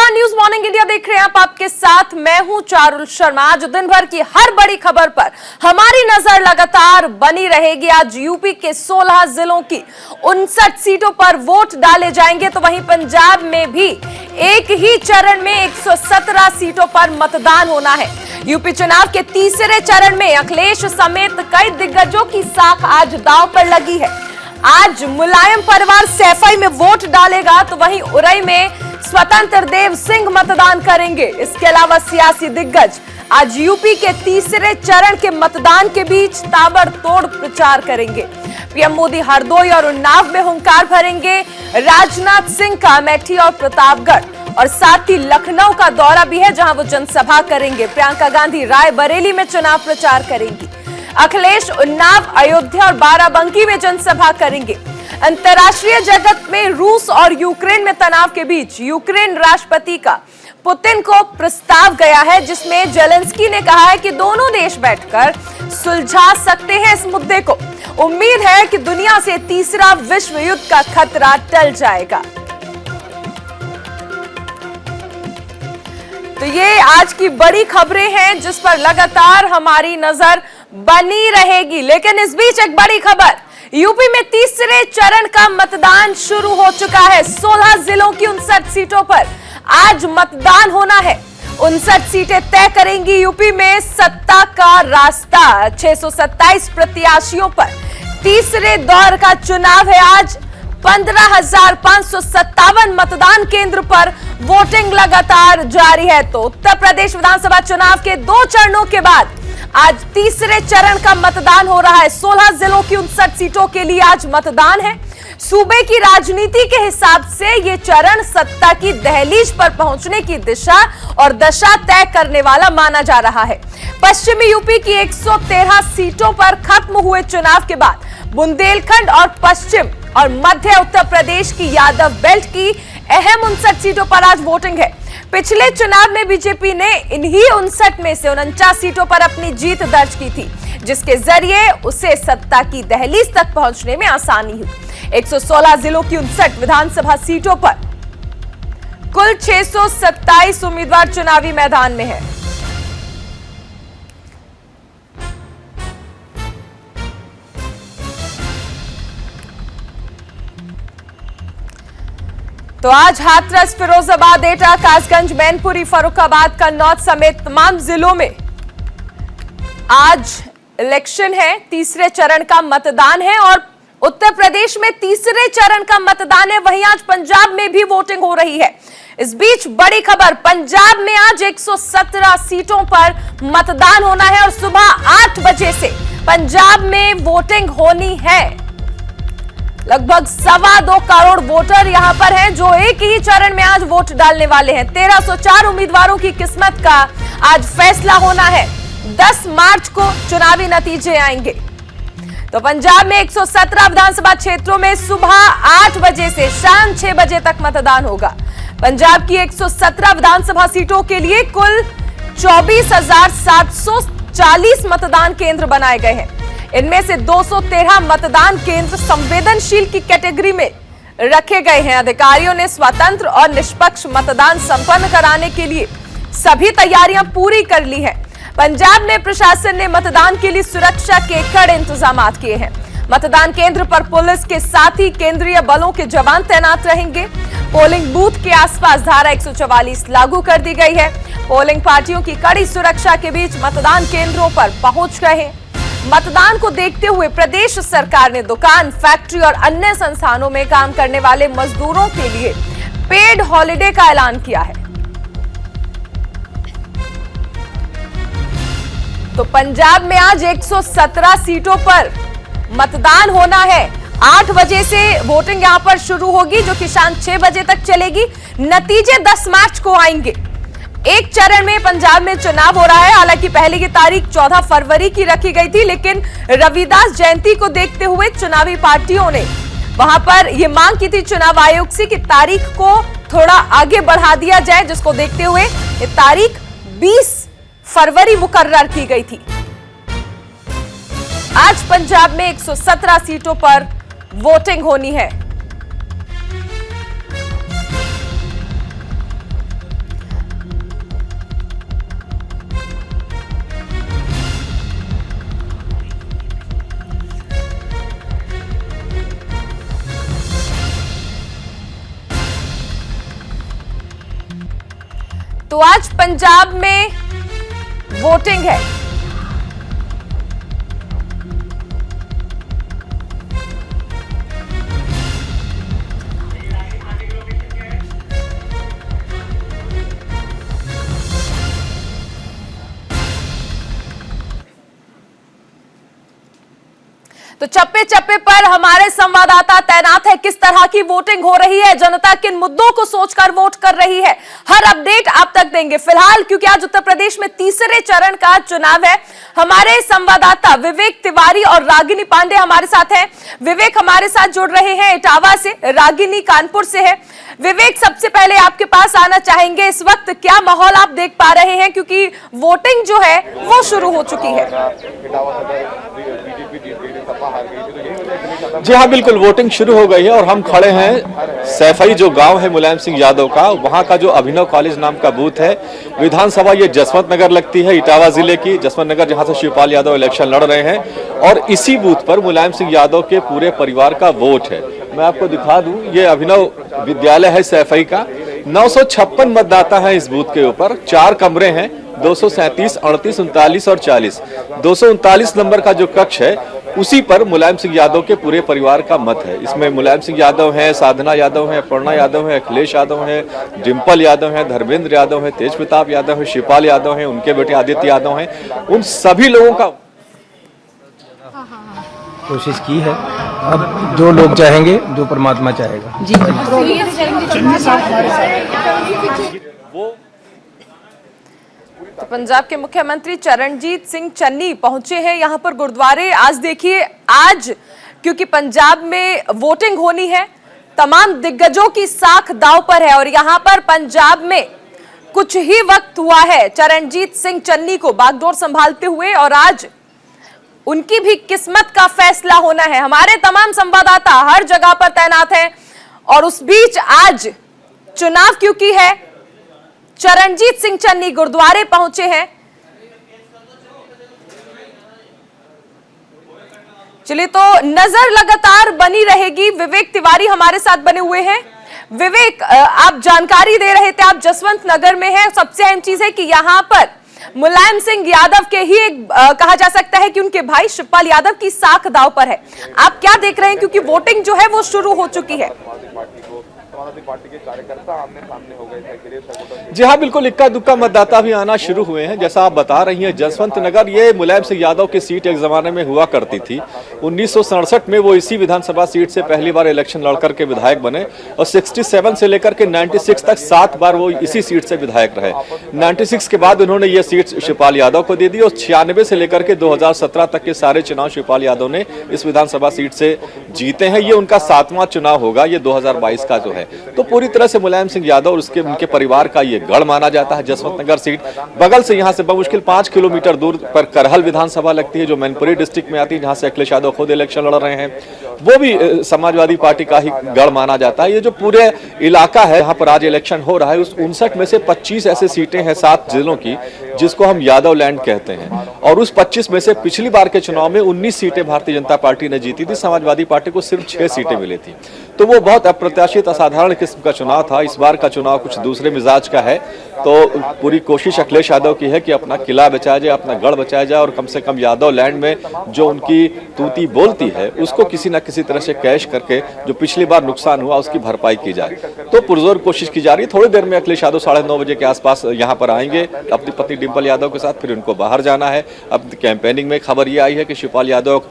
नमस्कार, news morning India देख रहे हैं आप। आपके साथ मैं हूं चारुल शर्मा। आज दिन भर की हर बड़ी खबर पर हमारी नजर लगातार बनी रहेगी। आज यूपी के 16 जिलों की 59 सीटों पर वोट डाले जाएंगे, तो वहीं पंजाब में भी एक ही चरण में 117 सीटों पर मतदान होना है। यूपी चुनाव के तीसरे चरण में अखिलेश समेत कई दिग्गजों की साख आज दांव पर लगी है। आज मुलायम परिवार सैफई में वोट डालेगा, तो वहीं उरई में स्वतंत्र देव सिंह मतदान करेंगे। इसके अलावा सियासी दिग्गज आज यूपी के तीसरे चरण के मतदान के बीच ताबड़तोड़ प्रचार करेंगे। पीएम मोदी हरदोई और उन्नाव में हुंकार भरेंगे। राजनाथ सिंह का अमेठी और प्रतापगढ़ और साथ ही लखनऊ का दौरा भी है, जहां वो जनसभा करेंगे। प्रियंका गांधी रायबरेली में चुनाव प्रचार करेंगी। अखिलेश उन्नाव, अयोध्या और बाराबंकी में जनसभा करेंगे। अंतर्राष्ट्रीय जगत में रूस और यूक्रेन में तनाव के बीच यूक्रेन राष्ट्रपति का पुतिन को प्रस्ताव गया है, जिसमें जेलेंस्की ने कहा है कि दोनों देश बैठकर सुलझा सकते हैं इस मुद्दे को। उम्मीद है कि दुनिया से तीसरा विश्व युद्ध का खतरा टल जाएगा। तो ये आज की बड़ी खबरें हैं जिस पर लगातार हमारी नजर बनी रहेगी। लेकिन इस बीच एक बड़ी खबर, यूपी में तीसरे चरण का मतदान शुरू हो चुका है। 16 जिलों की 59 सीटों पर आज मतदान होना है। 59 सीटें तय करेंगी यूपी में सत्ता का रास्ता। 627 प्रत्याशियों पर तीसरे दौर का चुनाव है। आज 15,557 मतदान केंद्र पर वोटिंग लगातार जारी है। तो उत्तर प्रदेश विधानसभा चुनाव के 2 चरणों के बाद आज तीसरे चरण का मतदान हो रहा है। 16 जिलों की 59 सीटों के लिए आज मतदान है। सूबे की राजनीति के हिसाब से ये चरण सत्ता की दहलीज पर पहुंचने की दिशा और दशा तय करने वाला माना जा रहा है। पश्चिमी यूपी की 113 सीटों पर खत्म हुए चुनाव के बाद बुंदेलखंड और पश्चिम और मध्य उत्तर प्रदेश की यादव बेल्ट की अहम 59 सीटों पर आज वोटिंग है। पिछले चुनाव में बीजेपी ने इन्हीं 59 में से 49 सीटों पर अपनी जीत दर्ज की थी, जिसके जरिए उसे सत्ता की दहलीज तक पहुंचने में आसानी हुई। 116 जिलों की 59 विधानसभा सीटों पर कुल 627 उम्मीदवार चुनावी मैदान में हैं। तो आज हाथरस, फिरोजाबाद, एटा, कासगंज, मैनपुरी, फर्रुखाबाद, कन्नौज समेत तमाम जिलों में आज इलेक्शन है। तीसरे चरण का मतदान है और उत्तर प्रदेश में तीसरे चरण का मतदान है। वहीं आज पंजाब में भी वोटिंग हो रही है। इस बीच बड़ी खबर, पंजाब में आज 117 सीटों पर मतदान होना है और सुबह 8 बजे से पंजाब में वोटिंग होनी है। लगभग 2.25 करोड़ वोटर यहां पर हैं, जो एक ही चरण में आज वोट डालने वाले हैं। 1304 उम्मीदवारों की किस्मत का आज फैसला होना है। 10 मार्च को चुनावी नतीजे आएंगे। तो पंजाब में 117 विधानसभा क्षेत्रों में सुबह 8 बजे से शाम 6 बजे तक मतदान होगा। पंजाब की 117 विधानसभा सीटों के लिए कुल 24,740 मतदान केंद्र बनाए गए हैं। इनमें से 213 मतदान केंद्र संवेदनशील की कैटेगरी में रखे गए हैं। अधिकारियों ने स्वतंत्र और निष्पक्ष मतदान संपन्न कराने के लिए सभी तैयारियां पूरी कर ली हैं। पंजाब में प्रशासन ने मतदान के लिए सुरक्षा के कड़े इंतजाम किए हैं। मतदान केंद्र पर पुलिस के साथ ही केंद्रीय बलों के जवान तैनात रहेंगे। पोलिंग बूथ के आसपास धारा 144 लागू कर दी गई है। पोलिंग पार्टियों की कड़ी सुरक्षा के बीच मतदान केंद्रों पर पहुंच रहे। मतदान को देखते हुए प्रदेश सरकार ने दुकान, फैक्ट्री और अन्य संस्थानों में काम करने वाले मजदूरों के लिए पेड हॉलिडे का ऐलान किया है। तो पंजाब में आज 117 सीटों पर मतदान होना है। 8 बजे से वोटिंग यहां पर शुरू होगी, जो कि शाम 6 बजे तक चलेगी। नतीजे 10 मार्च को आएंगे। एक चरण में पंजाब में चुनाव हो रहा है। हालांकि पहले की तारीख 14 फरवरी की रखी गई थी, लेकिन रविदास जयंती को देखते हुए चुनावी पार्टियों ने वहां पर यह मांग की थी चुनाव आयोग से कि तारीख को थोड़ा आगे बढ़ा दिया जाए, जिसको देखते हुए ये तारीख 20 फरवरी मुकर्रर की गई थी। आज पंजाब में 117 सीटों पर वोटिंग होनी है। तो आज पंजाब में वोटिंग है। तो चप्पे चप्पे पर हमारे संवाददाता तैनात है। किस तरह की वोटिंग हो रही है, जनता किन मुद्दों को सोचकर वोट कर रही है, हर अपडेट आप तक देंगे। फिलहाल क्योंकि आज उत्तर प्रदेश में तीसरे चरण का चुनाव है, हमारे संवाददाता विवेक तिवारी और रागिनी पांडे हमारे साथ हैं। विवेक हमारे साथ जुड़ रहे हैं इटावा से, रागिनी कानपुर से है। विवेक, सबसे पहले आपके पास आना चाहेंगे, इस वक्त क्या माहौल आप देख पा रहे हैं, क्योंकि वोटिंग जो है वो शुरू हो चुकी है। जी हाँ, बिल्कुल वोटिंग शुरू हो गई है और हम खड़े हैं सैफई जो गांव है मुलायम सिंह यादव का, वहां का जो अभिनव कॉलेज नाम का बूथ है। विधानसभा ये जसवंत नगर लगती है, इटावा जिले की जसवंत नगर, जहां से शिवपाल यादव इलेक्शन लड़ रहे हैं और इसी बूथ पर मुलायम सिंह यादव के पूरे परिवार का वोट है। मैं आपको दिखा दूं, ये अभिनव विद्यालय है सैफई का। 956 मतदाता है इस बूथ के ऊपर, 4 कमरे हैं, 237, 38, 39 और 40। 239 नंबर का जो कक्ष है उसी पर मुलायम सिंह यादव के पूरे परिवार का मत है। इसमें मुलायम सिंह यादव है, साधना यादव है, अपर्णा यादव है, अखिलेश यादव है, डिंपल यादव है, धर्मेंद्र यादव है, तेज प्रताप यादव है, शिवपाल यादव है, उनके बेटे आदित्य यादव हैं। उन सभी लोगों का कोशिश की है। अब जो लोग चाहेंगे, जो परमात्मा चाहेगा। जी वो तो पंजाब के मुख्यमंत्री चरणजीत सिंह चन्नी पहुंचे हैं यहां पर गुरुद्वारे। आज देखिए, आज क्योंकि पंजाब में वोटिंग होनी है, तमाम दिग्गजों की साख दांव पर है और यहां पर पंजाब में कुछ ही वक्त हुआ है चरणजीत सिंह चन्नी को बागडोर संभालते हुए और आज उनकी भी किस्मत का फैसला होना है। हमारे तमाम संवाददाता हर जगह पर तैनात हैं और उस बीच आज चुनाव क्योंकि है, चरणजीत सिंह चन्नी गुरुद्वारे पहुंचे हैं। चलिए, तो नजर लगातार बनी रहेगी। विवेक तिवारी हमारे साथ बने हुए हैं। विवेक, आप जानकारी दे रहे थे, आप जसवंत नगर में हैं। सबसे अहम चीज है कि यहां पर मुलायम सिंह यादव के ही कहा जा सकता है कि उनके भाई शिवपाल यादव की साख दांव पर है। आप क्या देख रहे हैं, क्योंकि वोटिंग जो है वो शुरू हो चुकी है। पार्टी के कार्यकर्ता आमने सामने हो गए थे। जी हाँ, बिल्कुल इक्का दुक्का मतदाता भी आना शुरू हुए हैं। जैसा आप बता रही हैं, जसवंत नगर ये मुलायम सिंह यादव की सीट एक जमाने में हुआ करती थी। 1967 में वो इसी विधानसभा सीट से पहली बार इलेक्शन लड़कर के विधायक बने और 67 से लेकर के 96 तक 7 बार वो इसी सीट से विधायक रहे। 96 के बाद उन्होंने ये सीट शिवपाल यादव को दे दी और 96 से लेकर के 2017 तक के सारे चुनाव शिवपाल यादव ने इस विधानसभा सीट से जीते हैं। ये उनका 7वां चुनाव होगा, ये 2022 का जो है। तो पूरी तरह से मुलायम सिंह यादव और उनके परिवार का ये गढ़ माना जाता है जसवंत नगर सीट। बगल से यहाँ से बमुश्किल 5 किलोमीटर दूर पर करहल विधानसभा लगती है, जो मैनपुरी डिस्ट्रिक्ट में आती है, जहाँ से अखिलेश यादव खुद इलेक्शन लड़ रहे हैं। वो भी समाजवादी पार्टी का ही गढ़ माना जाता है। ये जो पूरे इलाका है जहाँ पर आज इलेक्शन हो रहा है, उस 59 में से 25 ऐसे सीटें हैं 7 जिलों की, जिसको हम यादव लैंड कहते हैं। और उस 25 में से पिछली बार के चुनाव में 19 सीटें भारतीय जनता पार्टी ने जीती थी, समाजवादी पार्टी को सिर्फ 6 सीटें मिली थी। तो वो बहुत अप्रत्याशित, असाधारण किस्म का चुनाव था। इस बार का चुनाव कुछ दूसरे मिजाज का है। तो पूरी कोशिश अखिलेश यादव की है कि अपना किला बचाया जाए, अपना गढ़ बचाया जाए और कम से कम यादव लैंड में जो उनकी तूती बोलती है उसको किसी न किसी तरह से कैश करके जो पिछली बार नुकसान हुआ उसकी भरपाई की जाए। तो पुरजोर कोशिश की जा रही है। थोड़ी देर में अखिलेश यादव 9:30 बजे के आसपास यहाँ पर आएंगे अपनी पत्नी डिंपल यादव के साथ, फिर उनको बाहर जाना है। अब कैंपेनिंग में खबर ये आई है कि शिवपाल यादव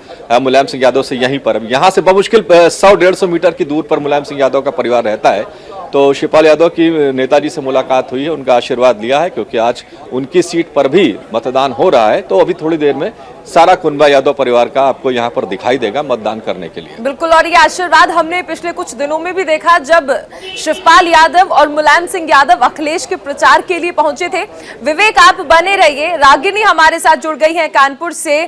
मुलायम सिंह यादव से यहीं पर, यहाँ से बमुश्किल 100-150 मीटर की दूर पर मुलायम सिंह यादव का परिवार रहता है। तो शिवपाल यादव की नेताजी से मुलाकात हुई है, उनका आशीर्वाद लिया है, क्योंकि आज उनकी सीट पर भी मतदान हो रहा है। तो अभी थोड़ी देर में सारा कुनबा यादव परिवार का आपको यहाँ पर दिखाई देगा मतदान करने के लिए। बिल्कुल, और ये आशीर्वाद हमने पिछले कुछ दिनों में भी देखा, जब शिवपाल यादव और मुलायम सिंह यादव अखिलेश के प्रचार के लिए पहुंचे थे। विवेक, आप बने रहिए। रागिनी हमारे साथ जुड़ गई है कानपुर से।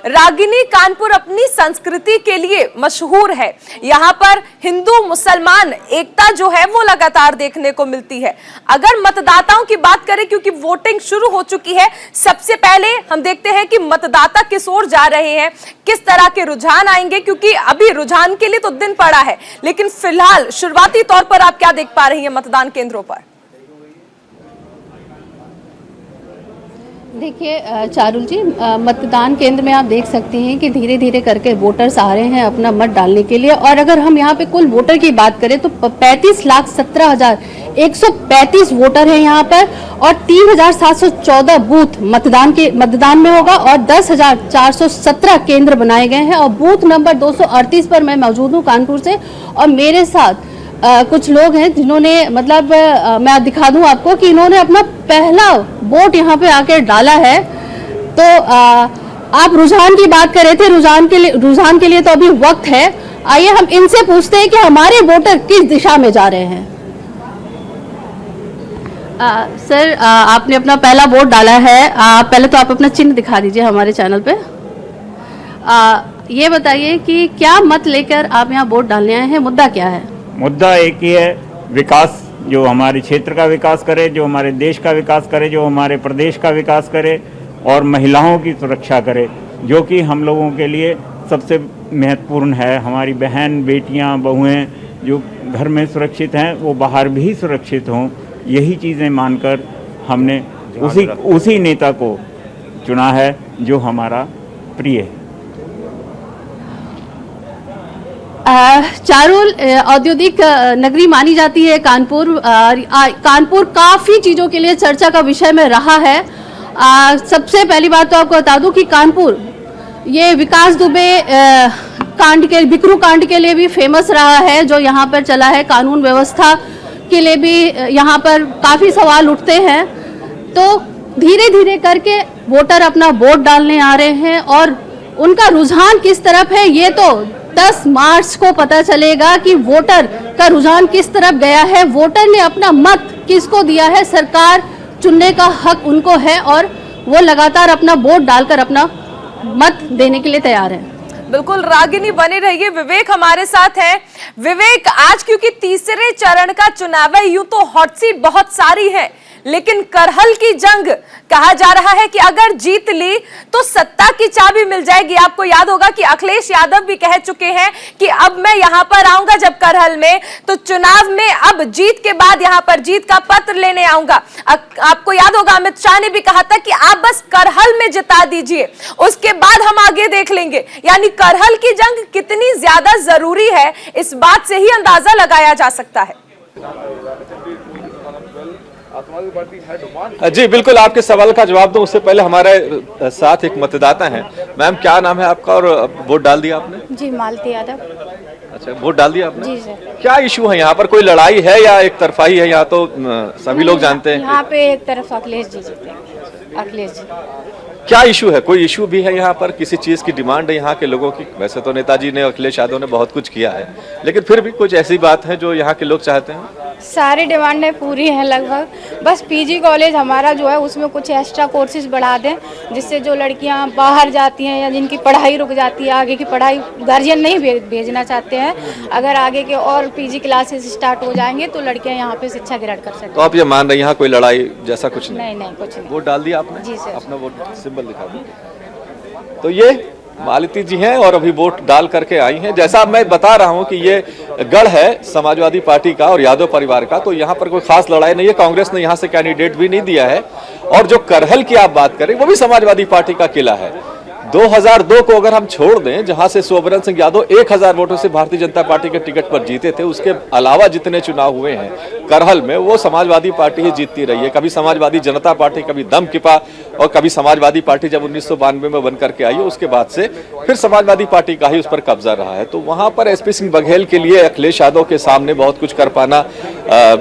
रागिनी, कानपुर अपनी संस्कृति के लिए मशहूर है। यहाँ पर हिंदू मुसलमान एकता जो है वो लगातार देखने को मिलती है। अगर मतदाताओं की बात करें, क्योंकि वोटिंग शुरू हो चुकी है, सबसे पहले हम देखते हैं कि मतदाता किस ओर जा रहे हैं, किस तरह के रुझान आएंगे, क्योंकि अभी रुझान के लिए तो दिन पड़ा है, लेकिन फिलहाल शुरुआती तौर पर आप क्या देख पा रही हैं मतदान केंद्रों पर? देखिए चारुल जी, मतदान केंद्र में आप देख सकते हैं कि धीरे धीरे करके वोटर्स आ रहे हैं अपना मत डालने के लिए। और अगर हम यहाँ पे कुल वोटर की बात करें तो 35,17,135 वोटर हैं यहाँ पर, और 3,714 बूथ मतदान में होगा, और 10,417 केंद्र बनाए गए हैं। और बूथ नंबर 238 पर मैं मौजूद हूँ कानपुर से, और मेरे साथ कुछ लोग हैं जिन्होंने मैं दिखा दूं आपको कि इन्होंने अपना पहला वोट यहाँ पे आकर डाला है। तो आप रुझान की बात कर रहे थे, रुझान के लिए तो अभी वक्त है। आइए हम इनसे पूछते हैं कि हमारे वोटर किस दिशा में जा रहे हैं। सर, आपने अपना पहला वोट डाला है। पहले तो आप अपना चिन्ह दिखा दीजिए हमारे चैनल पे। ये बताइए कि क्या मत लेकर आप यहाँ वोट डालने आए हैं, मुद्दा क्या है? मुद्दा एक ही है, विकास, जो हमारे क्षेत्र का विकास करे, जो हमारे देश का विकास करे, जो हमारे प्रदेश का विकास करे, और महिलाओं की सुरक्षा करे, जो कि हम लोगों के लिए सबसे महत्वपूर्ण है। हमारी बहन, बेटियां, बहुएं जो घर में सुरक्षित हैं वो बाहर भी सुरक्षित हों, यही चीज़ें मानकर हमने उसी नेता को चुना है जो हमारा प्रिय है। चारुल, औद्योगिक नगरी मानी जाती है कानपुर। कानपुर काफ़ी चीज़ों के लिए चर्चा का विषय में रहा है। सबसे पहली बात तो आपको बता दूं कि कानपुर ये विकास दुबे बिकरू कांड के लिए भी फेमस रहा है, जो यहाँ पर चला है। कानून व्यवस्था के लिए भी यहाँ पर काफ़ी सवाल उठते हैं। तो धीरे धीरे करके वोटर अपना वोट डालने आ रहे हैं, और उनका रुझान किस तरफ है ये तो 10 मार्च को पता चलेगा कि वोटर का रुझान किस तरफ गया है। वोटर ने अपना मत किसको दिया है, सरकार चुनने का हक उनको है, और वो लगातार अपना वोट डालकर अपना मत देने के लिए तैयार है। बिल्कुल, रागिनी बने रहिए। विवेक हमारे साथ है। विवेक, आज क्योंकि तीसरे चरण का चुनाव है, यूं तो हॉट सीट बहुत सारी है, लेकिन करहल की जंग कहा जा रहा है कि अगर जीत ली तो सत्ता की चाबी मिल जाएगी। आपको याद होगा कि अखिलेश यादव भी कह चुके हैं कि अब मैं यहां पर आऊंगा जब करहल में, तो चुनाव में अब जीत के बाद यहां पर जीत का पत्र लेने आऊंगा। आपको याद होगा अमित शाह ने भी कहा था कि आप बस करहल में जिता दीजिए, उसके बाद हम आगे देख लेंगे। यानी करहल की जंग कितनी ज्यादा जरूरी है, इस बात से ही अंदाजा लगाया जा सकता है। जी बिल्कुल, आपके सवाल का जवाब दूं उससे पहले हमारे साथ एक मतदाता हैं। मैम, क्या नाम है आपका और वोट डाल दिया आपने? जी, मालती यादव। अच्छा, वोट डाल दिया आपने? जी सर। क्या इशू है यहाँ पर? कोई लड़ाई है या एक तरफा ही है? यहाँ तो सभी लोग जानते हैं। यहाँ पे एक तरफ अखिलेश जी जीते हैं। अखिलेश जी। क्या इशू है? कोई इशू भी है यहाँ पर? किसी चीज की डिमांड है यहाँ के लोगों की? वैसे तो नेताजी ने, अखिलेश यादव ने बहुत कुछ किया है, लेकिन फिर भी कुछ ऐसी बात है जो यहाँ के लोग चाहते हैं? सारी डिमांडें पूरी हैं लगभग। बस पीजी कॉलेज हमारा जो है उसमें कुछ एक्स्ट्रा कोर्सेज बढ़ा दें, जिससे जो लड़कियां बाहर जाती हैं या जिनकी पढ़ाई रुक जाती है, आगे की पढ़ाई गार्जियन नहीं भेजना चाहते हैं, अगर आगे के और पीजी क्लासेस स्टार्ट हो जाएंगे तो लड़कियां यहाँ पे शिक्षा ग्रहण कर सकती हैं। तो आप ये मान रहे हैं यहाँ कोई लड़ाई जैसा कुछ नहीं? नहीं, कुछ नहीं। वोट डाल दिया आपने? जी सर। अपना वोट सिंबल दिखा दो। तो ये मालती जी हैं और अभी वोट डाल करके आई हैं। जैसा मैं बता रहा हूं कि ये गढ़ है समाजवादी पार्टी का और यादव परिवार का, तो यहाँ पर कोई खास लड़ाई नहीं है। कांग्रेस ने यहाँ से कैंडिडेट भी नहीं दिया है, और जो करहल की आप बात करें वो भी समाजवादी पार्टी का किला है। 2002 को अगर हम छोड़ दें, जहां से सोबरन सिंह यादव 1000 वोटों से भारतीय जनता पार्टी के टिकट पर जीते थे, उसके अलावा जितने चुनाव हुए हैं करहल में, वो समाजवादी पार्टी ही जीतती रही है। कभी समाजवादी जनता पार्टी, कभी दमकिपा, और कभी समाजवादी पार्टी जब 1992 में बन करके आई है, उसके बाद से फिर समाजवादी पार्टी का ही उस पर कब्जा रहा है। तो वहां पर एसपी सिंह बघेल के लिए अखिलेश यादव के सामने बहुत कुछ कर पाना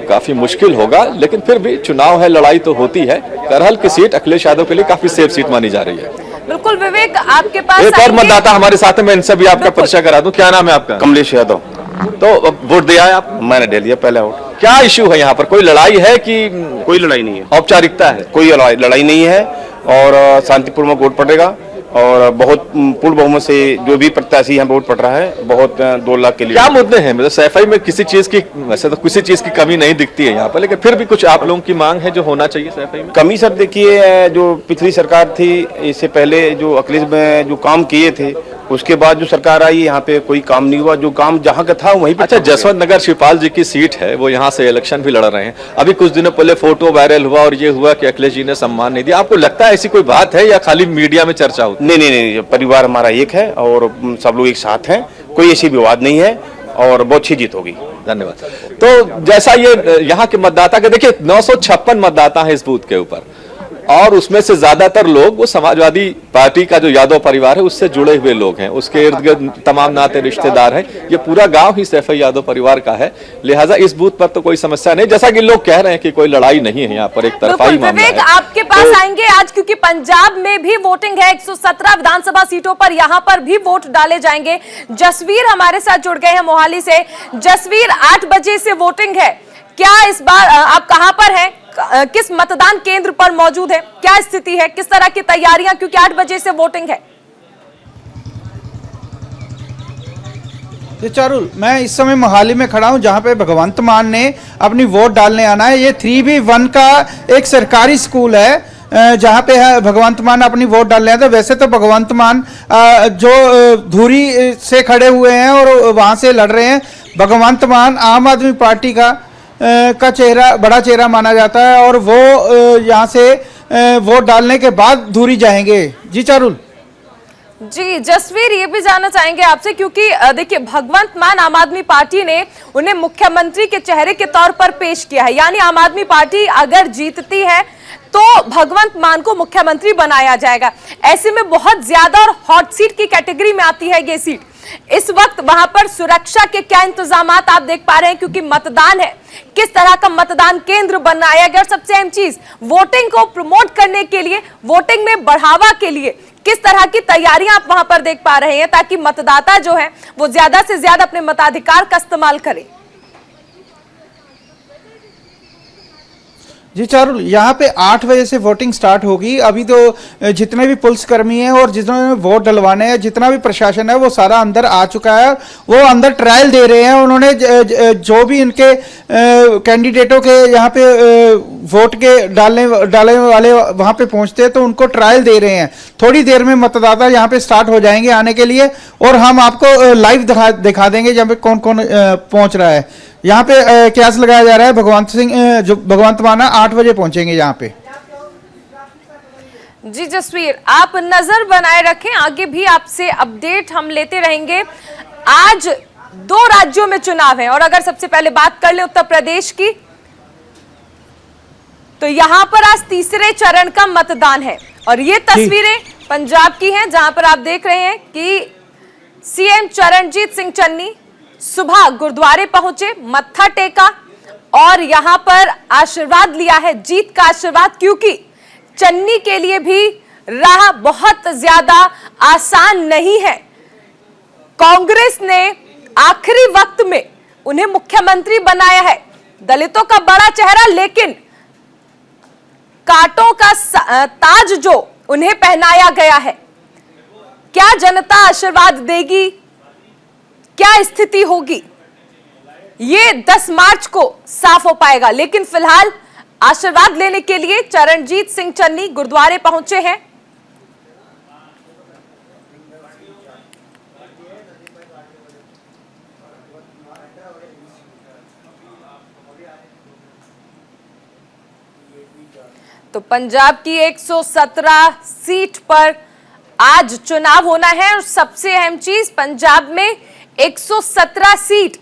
काफी मुश्किल होगा, लेकिन फिर भी चुनाव है, लड़ाई तो होती है। करहल की सीट अखिलेश यादव के लिए काफी सेफ सीट मानी जा रही है। बिल्कुल विवेक, आपके पास एक और मतदाता हमारे साथ है, मैं इनसे भी आपका परिचय करा दूं। क्या नाम है आपका? कमलेश यादव। तो वोट दिया है आप? मैंने दे दिया पहला वोट। क्या इशू है यहाँ पर? कोई लड़ाई है कि कोई लड़ाई नहीं है, औपचारिकता है? कोई लड़ाई नहीं है, और शांतिपूर्ण वोट पड़ेगा, और बहुत पूर्ण बहुमत से जो भी प्रत्याशी यहाँ वोट पड़ रहा है, बहुत 2 लाख के लिए। क्या मुद्दे हैं? मतलब सैफई में किसी चीज की, वैसे तो किसी चीज की कमी नहीं दिखती है यहाँ पर, लेकिन फिर भी कुछ आप लोगों की मांग है जो होना चाहिए सैफई में? कमी सर देखिए, जो पिछली सरकार थी इससे पहले जो अखिलेश में जो काम किए थे उसके बाद जो सरकार आई यहाँ पे कोई काम नहीं हुआ, जो काम जहाँ का था वहीं पे। अच्छा, जसवंत नगर शिवपाल जी की सीट है, वो यहाँ से इलेक्शन भी लड़ रहे हैं। अभी कुछ दिनों पहले फोटो वायरल हुआ और ये हुआ कि अखिलेश जी ने सम्मान नहीं दिया। आपको लगता है ऐसी कोई बात है या खाली मीडिया में चर्चा होती है? नहीं, परिवार हमारा एक है और सब लोग एक साथ हैं, कोई ऐसी विवाद नहीं है और बहुत अच्छी जीत होगी। धन्यवाद। तो जैसा ये यहाँ के मतदाता के देखिए 956 मतदाता है इस बूथ के ऊपर, और उसमें से ज्यादातर लोग वो समाजवादी पार्टी का जो यादव परिवार है उससे जुड़े हुए लोग हैं, उसके इर्द गिर्द तमाम नाते रिश्तेदार हैं। ये पूरा गांव ही सैफ यादव परिवार का है, लिहाजा इस बूथ पर तो कोई समस्या नहीं। जैसा कि लोग कह रहे हैं कि कोई लड़ाई नहीं है यहाँ पर, एक तरफाई मामला है। आपके पास आएंगे आज, क्योंकि पंजाब में भी वोटिंग है। 117 विधानसभा सीटों पर यहाँ पर भी वोट डाले जाएंगे। जसवीर हमारे साथ जुड़ गए हैं मोहाली से। जसवीर, 8 बजे से वोटिंग है, क्या इस बार आप कहां पर हैं, किस मतदान केंद्र पर मौजूद है, क्या स्थिति है, किस तरह की तैयारियां, क्योंकि 8 बजे से वोटिंग है? चारुल, मैं इस समय मोहाली में खड़ा हूं जहां पे भगवंत मान ने अपनी वोट डालने आना है। ये 3B1 का एक सरकारी स्कूल है जहां पे भगवंत मान अपनी वोट डालने आया था। वैसे तो भगवंत मान जो धुरी से खड़े हुए हैं और वहां से लड़ रहे हैं। भगवंत मान आम आदमी पार्टी का चेहरा, बड़ा चेहरा माना जाता है और वो यहाँ से वोट डालने के बाद धूरी जाएंगे। जी चारुल। जी जसवीर, ये भी जानना चाहेंगे आपसे, क्योंकि देखिए भगवंत मान आम आदमी पार्टी ने उन्हें मुख्यमंत्री के चेहरे के तौर पर पेश किया है, यानी आम आदमी पार्टी अगर जीतती है तो भगवंत मान को मुख्यमंत्री बनाया जाएगा। ऐसे में बहुत ज्यादा और हॉट सीट की कैटेगरी में आती है ये सीट। इस वक्त वहां पर सुरक्षा के क्या इंतजामात आप देख पा रहे हैं, क्योंकि मतदान है, किस तरह का मतदान केंद्र बनाया गया, और सबसे अहम चीज वोटिंग को प्रमोट करने के लिए, वोटिंग में बढ़ावा के लिए किस तरह की तैयारियां आप वहां पर देख पा रहे हैं, ताकि मतदाता जो है वो ज्यादा से ज्यादा अपने मताधिकार का इस्तेमाल करे? जी चारुल, यहाँ पे 8 बजे से वोटिंग स्टार्ट होगी। अभी तो जितने भी पुलिसकर्मी हैं और जितने वोट डलवाने हैं, जितना भी प्रशासन है वो सारा अंदर आ चुका है। वो अंदर ट्रायल दे रहे हैं। उन्होंने जो भी इनके कैंडिडेटों के यहाँ पे वोट के डालने वाले वहाँ पे पहुँचते हैं तो उनको ट्रायल दे रहे हैं। थोड़ी देर में मतदाता यहाँ पे स्टार्ट हो जाएंगे आने के लिए और हम आपको लाइव दिखा देंगे जहाँ पे कौन कौन पहुँच रहा है। यहाँ पे क्यास लगाया जा रहा है। भगवंत माना 8 बजे पहुंचेंगे यहाँ पे। जी जसवीर, आप नजर बनाए रखें, आगे भी आपसे अपडेट हम लेते रहेंगे। आज 2 राज्यों में चुनाव है, और अगर सबसे पहले बात कर ले उत्तर प्रदेश की, तो यहां पर आज तीसरे चरण का मतदान है। और ये तस्वीरें पंजाब की हैं, जहां पर आप देख रहे हैं कि सीएम चरणजीत सिंह चन्नी सुबह गुरुद्वारे पहुंचे, मत्था टेका और यहां पर आशीर्वाद लिया है, जीत का आशीर्वाद, क्योंकि चन्नी के लिए भी राह बहुत ज्यादा आसान नहीं है। कांग्रेस ने आखिरी वक्त में उन्हें मुख्यमंत्री बनाया है, दलितों का बड़ा चेहरा, लेकिन कांटों का ताज जो उन्हें पहनाया गया है। क्या जनता आशीर्वाद देगी, क्या स्थिति होगी, ये 10 मार्च को साफ हो पाएगा। लेकिन फिलहाल आशीर्वाद लेने के लिए चरणजीत सिंह चन्नी गुरुद्वारे पहुंचे हैं। तो पंजाब की 117 सीट पर आज चुनाव होना है, और सबसे अहम चीज पंजाब में 117 सीट,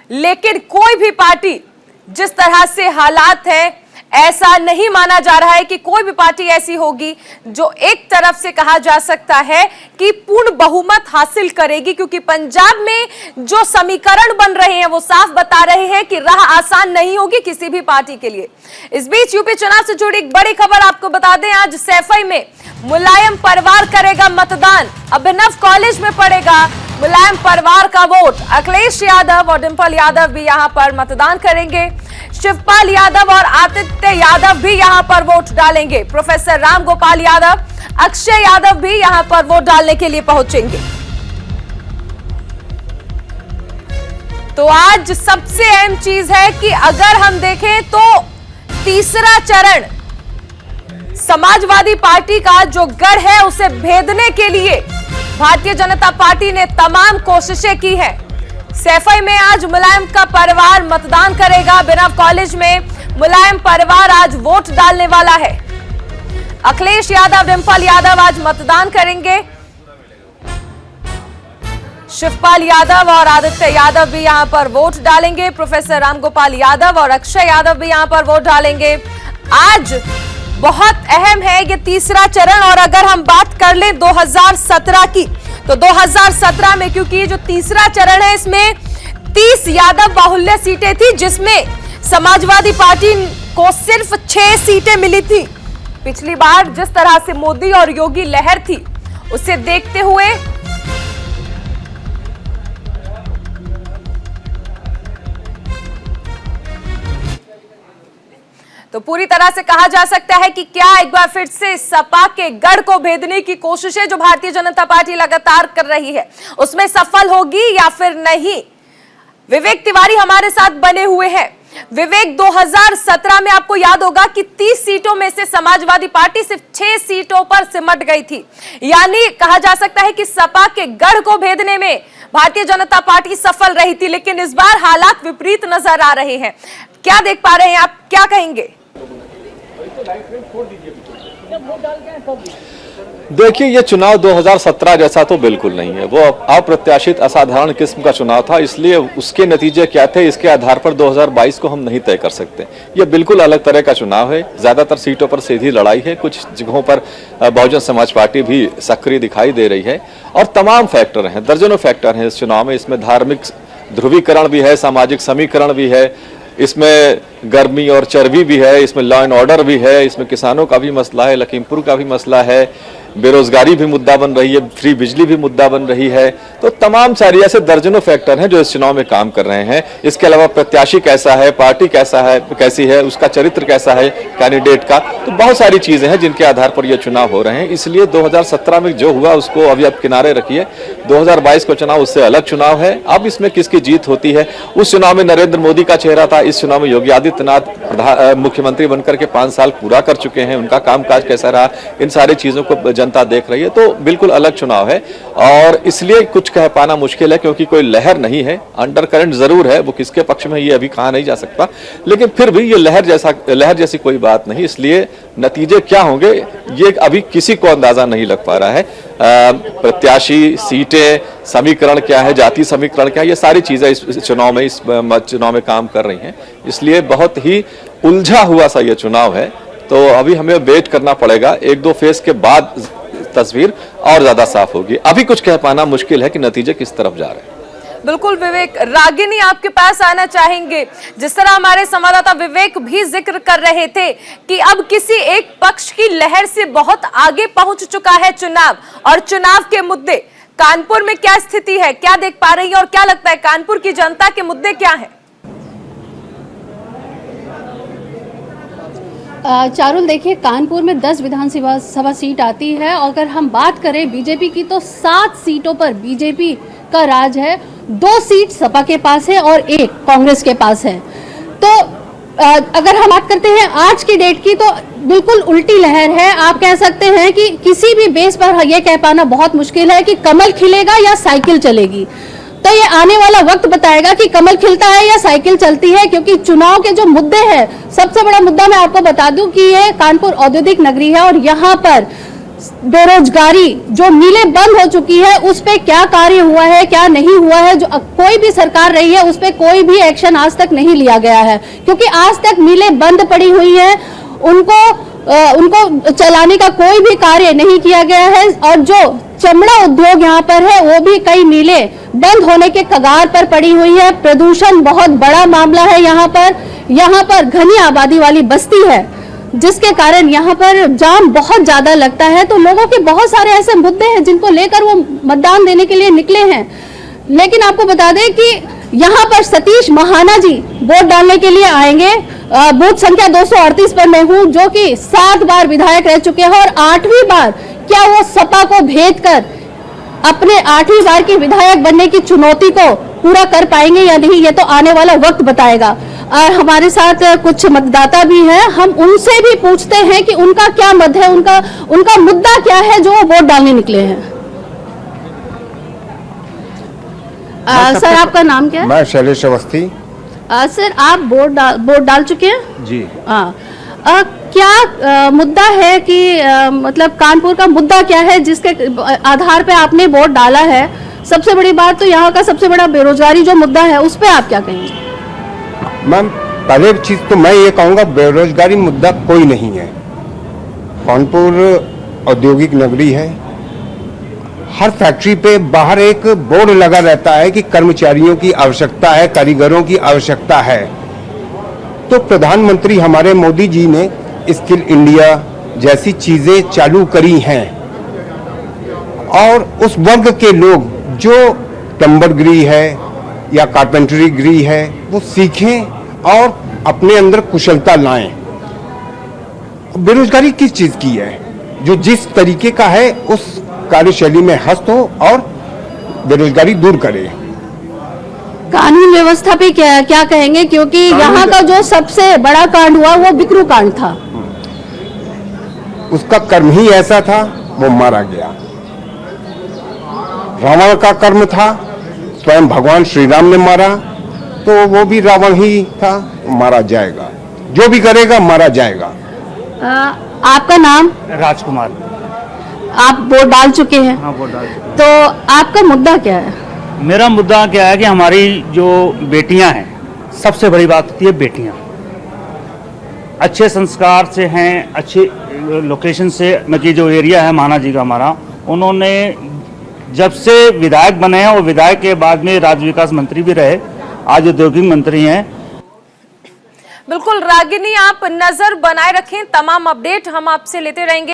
लेकिन कोई भी पार्टी, जिस तरह से हालात है, ऐसा नहीं माना जा रहा है कि कोई भी पार्टी ऐसी होगी जो एक तरफ से कहा जा सकता है कि पूर्ण बहुमत हासिल करेगी, क्योंकि पंजाब में जो समीकरण बन रहे हैं वो साफ बता रहे हैं कि राह आसान नहीं होगी किसी भी पार्टी के लिए। इस बीच यूपी चुनाव से जुड़ी एक बड़ी खबर आपको बता दें, आज सैफई में मुलायम परिवार करेगा मतदान। अभिनव कॉलेज में पड़ेगा मुलायम परिवार का वोट। अखिलेश यादव और डिंपल यादव भी यहां पर मतदान करेंगे। शिवपाल यादव और आदित्य यादव भी यहां पर वोट डालेंगे। प्रोफेसर राम गोपाल यादव, अक्षय यादव भी यहां पर वोट डालने के लिए पहुंचेंगे। तो आज सबसे अहम चीज है कि अगर हम देखें तो तीसरा चरण समाजवादी पार्टी का जो गढ़ है उसे भेदने के लिए भारतीय जनता पार्टी ने तमाम कोशिशें की हैं। सैफई में आज मुलायम का परिवार मतदान करेगा। बिरव कॉलेज में मुलायम परिवार आज वोट डालने वाला है। अखिलेश यादव, डिंपल यादव आज मतदान करेंगे। शिवपाल यादव और आदित्य यादव भी यहां पर वोट डालेंगे। प्रोफेसर रामगोपाल यादव और अक्षय यादव भी यहां पर वोट डालेंगे। आज बहुत अहम है ये तीसरा चरण। और अगर हम बात कर लें 2017 की, तो 2017 में क्योंकि ये जो तीसरा चरण है इसमें 30 यादव बाहुल्य सीटें थी, जिसमें समाजवादी पार्टी को सिर्फ 6 सीटें मिली थी। पिछली बार जिस तरह से मोदी और योगी लहर थी, उसे देखते हुए तो पूरी तरह से कहा जा सकता है कि क्या एक बार फिर से सपा के गढ़ को भेदने की कोशिशें जो भारतीय जनता पार्टी लगातार कर रही है, उसमें सफल होगी या फिर नहीं। विवेक तिवारी हमारे साथ बने हुए हैं। विवेक, 2017 में आपको याद होगा कि 30 सीटों में से समाजवादी पार्टी सिर्फ 6 सीटों पर सिमट गई थी। यानी कहा जा सकता है कि सपा के गढ़ को भेदने में भारतीय जनता पार्टी सफल रही थी, लेकिन इस बार हालात विपरीत नजर आ रहे हैं। क्या देख पा रहे हैं आप, क्या कहेंगे? देखिए, ये चुनाव 2017 जैसा तो बिल्कुल नहीं है। वो अप्रत्याशित, असाधारण किस्म का चुनाव था, इसलिए उसके नतीजे क्या थे इसके आधार पर 2022 को हम नहीं तय कर सकते। ये बिल्कुल अलग तरह का चुनाव है। ज्यादातर सीटों पर सीधी लड़ाई है। कुछ जगहों पर बहुजन समाज पार्टी भी सक्रिय दिखाई दे रही है। और तमाम फैक्टर हैं, दर्जनों फैक्टर हैं इस चुनाव में। इसमें धार्मिक ध्रुवीकरण भी है, सामाजिक समीकरण भी है, इसमें गर्मी और चर्बी भी है, इसमें लॉ एंड ऑर्डर भी है, इसमें किसानों का भी मसला है, लखीमपुर का भी मसला है, बेरोजगारी भी मुद्दा बन रही है, फ्री बिजली भी मुद्दा बन रही है। तो तमाम सारी ऐसे दर्जनों फैक्टर हैं जो इस चुनाव में काम कर रहे हैं। इसके अलावा प्रत्याशी कैसा है, पार्टी कैसी है, उसका चरित्र कैसा है कैंडिडेट का, तो बहुत सारी चीजें हैं जिनके आधार पर यह चुनाव हो रहे हैं। इसलिए 2017 में जो हुआ उसको अभी आप किनारे रखिए। 2022 का चुनाव उससे अलग चुनाव है। अब इसमें किसकी जीत होती है। उस चुनाव में नरेंद्र मोदी का चेहरा था, इस चुनाव में योगी आदित्यनाथ मुख्यमंत्री बनकर के 5 साल पूरा कर चुके हैं। उनका कामकाज कैसा रहा, इन सारी चीजों को जनता देख रही है। तो बिल्कुल अलग चुनाव है और इसलिए कुछ कह पाना मुश्किल है, क्योंकि कोई लहर नहीं है। अंडर करंट जरूर है, वो किसके पक्ष में ये अभी कहा नहीं जा सकता, लेकिन फिर भी ये लहर जैसी कोई बात नहीं। इसलिए नतीजे क्या होंगे ये अभी किसी को अंदाजा नहीं लग पा रहा है। प्रत्याशी, सीटें, समीकरण क्या है, जाति समीकरण क्या है, ये सारी चीजें इस चुनाव में काम कर रही हैं। इसलिए बहुत ही उलझा हुआ सा ये चुनाव है। तो अभी हमें वेट करना पड़ेगा। 1-2 फेज के बाद तस्वीर और ज्यादा साफ होगी। अभी कुछ कह पाना मुश्किल है कि नतीजे किस तरफ जा रहे हैं। बिल्कुल विवेक, रागिनी आपके पास आना चाहेंगे। जिस तरह हमारे संवाददाता विवेक भी जिक्र कर रहे थे कि अब किसी एक पक्ष की लहर से बहुत आगे पहुंच चुका है चुनाव और चुनाव के मुद्दे। कानपुर में क्या स्थिति है, क्या देख पा रही है और क्या लगता है कानपुर की जनता के मुद्दे क्या हैं? चारुल, देखिए, कानपुर में 10 विधानसभा सीट आती है। अगर हम बात करें बीजेपी की तो 7 सीटों पर बीजेपी का राज है। 2 सीट सपा के पास है और 1 कांग्रेस के पास है। तो अगर हम बात करते हैं आज की डेट की तो बिल्कुल उल्टी लहर है। आप कह सकते हैं कि किसी भी बेस पर यह कह पाना बहुत मुश्किल है कि कमल खिलेगा या साइकिल चलेगी। तो ये आने वाला वक्त बताएगा कि कमल खिलता है या साइकिल चलती है, क्योंकि चुनाव के जो मुद्दे हैं, सबसे बड़ा मुद्दा मैं आपको बता दूं कि ये कानपुर औद्योगिक नगरी है और यहाँ पर बेरोजगारी जो मिलें बंद हो चुकी है, उस पे क्या कार्य हुआ है, क्या नहीं हुआ है। जो कोई भी सरकार रही है उस पे कोई भी एक्शन आज तक नहीं लिया गया है, क्योंकि आज तक मिलें बंद पड़ी हुई है। उनको चलाने का कोई भी कार्य नहीं किया गया है। और जो चमड़ा उद्योग यहाँ पर है वो भी कई मिलें बंद होने के कगार पर पड़ी हुई है। प्रदूषण बहुत बड़ा मामला है यहाँ पर घनी आबादी वाली बस्ती है, जिसके कारण यहाँ पर जाम बहुत ज्यादा लगता है। तो लोगों के बहुत सारे ऐसे मुद्दे हैं जिनको लेकर वो मतदान देने के लिए निकले हैं। लेकिन आपको बता दें कि यहाँ पर सतीश महाना जी वोट डालने के लिए आएंगे। बूथ संख्या 238 पर मैं हूँ, जो कि 7 बार विधायक रह चुके हैं और 8वीं बार क्या वो सपा को भेद कर अपने 8वीं बार की विधायक बनने की चुनौती को पूरा कर पाएंगे या नहीं, ये तो आने वाला वक्त बताएगा। और हमारे साथ कुछ मतदाता भी हैं, हम उनसे भी पूछते हैं कि उनका क्या मत है, उनका मुद्दा क्या है जो वो वोट डालने निकले हैं। सर आपका नाम क्या है? मैं शैलेश अवस्थी। सर आप वोट डाल चुके हैं? जी। क्या मुद्दा है कि मतलब कानपुर का मुद्दा क्या है जिसके आधार पे आपने वोट डाला है? सबसे बड़ी बात तो यहाँ का सबसे बड़ा बेरोजगारी जो मुद्दा है उस पे आप क्या कहेंगे? मैम पहले चीज तो मैं ये कहूँगा बेरोजगारी मुद्दा कोई नहीं है। कानपुर औद्योगिक नगरी है। हर फैक्ट्री पे बाहर एक बोर्ड लगा रहता है कि कर्मचारियों की आवश्यकता है, कारीगरों की आवश्यकता है। तो प्रधानमंत्री हमारे मोदी जी ने स्किल इंडिया जैसी चीजें चालू करी हैं और उस वर्ग के लोग जो प्लम्बरगिरी है या कारपेंटरीगिरी है वो सीखें और अपने अंदर कुशलता लाएं। बेरोजगारी किस चीज की है? जो जिस तरीके का है उस कार्यशैली में हस्त हो और बेरोजगारी दूर करे। कानून व्यवस्था पे क्या कहेंगे? क्योंकि यहाँ का जो सबसे बड़ा कांड हुआ वो बिकरू कांड था। उसका कर्म ही ऐसा था, वो मारा गया। रावण का कर्म था, स्वयं भगवान श्री राम ने मारा, तो वो भी रावण ही था, मारा जाएगा। जो भी करेगा मारा जाएगा। आपका नाम? राजकुमार। आप वोट डाल चुके हैं? हाँ, वोट डाल चुके हैं। तो आपका मुद्दा क्या है? मेरा मुद्दा क्या है कि हमारी जो बेटियां हैं, सबसे बड़ी बात होती है बेटियां अच्छे संस्कार से हैं, अच्छे लोकेशन से, मतलब जो एरिया है माना जी का हमारा, उन्होंने जब से विधायक बने हैं और विधायक के बाद में राज्य विकास मंत्री भी रहे, आज औद्योगिक मंत्री हैं। बिल्कुल रागिनी, आप नजर बनाए रखें, तमाम अपडेट हम आपसे लेते रहेंगे।